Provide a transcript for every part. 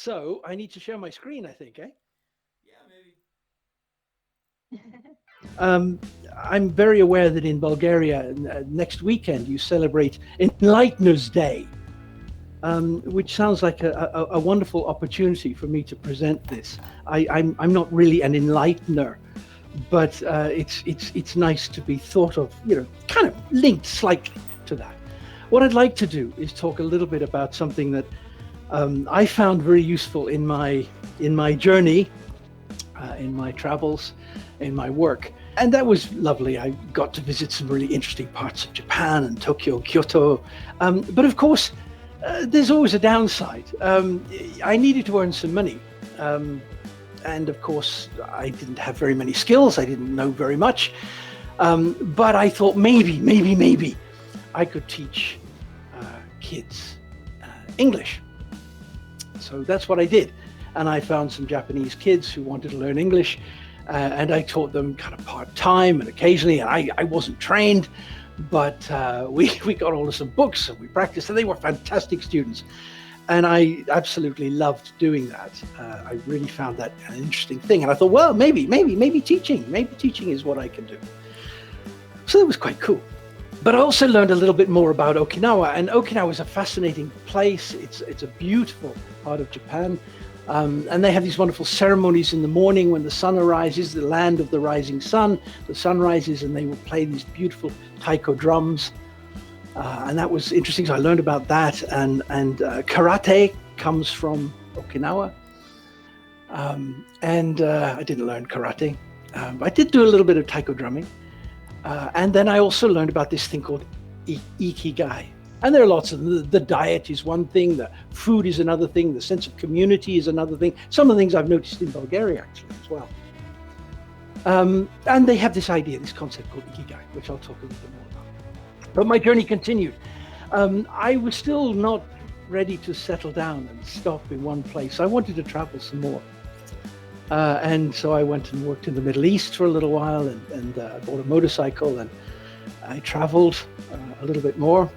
So I need to share my screen, I think, eh? Yeah, maybe. Um, I'm very aware that in Bulgaria, next weekend, you celebrate Enlighteners Day, which sounds like a wonderful opportunity for me to present this. I'm not really an enlightener, but it's nice to be thought of, kind of linked slightly to that. What I'd like to do is talk a little bit about something that I found very useful in my journey, in my travels, in my work. And that was lovely. I got to visit some really interesting parts of Japan and Tokyo, Kyoto. But of course, there's always a downside. I needed to earn some money. And of course, I didn't have very many skills. I didn't know very much. But I thought maybe I could teach kids English. So that's what I did. And I found some Japanese kids who wanted to learn English. And I taught them kind of part-time and occasionally. And I wasn't trained, but we got hold of some books and we practiced. And they were fantastic students. And I absolutely loved doing that. I really found that an interesting thing. And I thought, well, maybe teaching is what I can do. So that was quite cool. But I also learned a little bit more about Okinawa. And Okinawa is a fascinating place. It's a beautiful part of Japan. And they have these wonderful ceremonies in the morning when the sun arises, the land of the rising sun. The sun rises and they will play these beautiful taiko drums. And that was interesting. So I learned about that. And karate comes from Okinawa. And I didn't learn karate. I did do a little bit of taiko drumming. And then I also learned about this thing called ikigai. And there are lots of them. The diet is one thing, the food is another thing, the sense of community is another thing. Some of the things I've noticed in Bulgaria actually as well. And they have this idea, this concept called ikigai, which I'll talk a little bit more about. But my journey continued. I was still not ready to settle down and stop in one place. I wanted to travel some more. And so I went and worked in the Middle East for a little while and bought a motorcycle and I traveled a little bit more.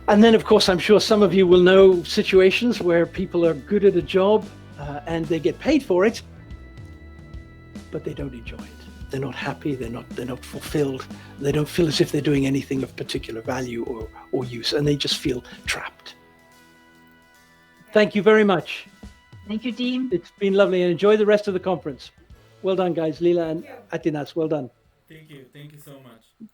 And then, of course, I'm sure some of you will know situations where people are good at a job and they get paid for it, but they don't enjoy it. They're not happy. They're not fulfilled. They don't feel as if they're doing anything of particular value or use, and they just feel trapped. Thank you very much. Thank you, Tim. It's been lovely, and enjoy the rest of the conference. Well done, guys. Lila and Atinas, well done. Thank you so much.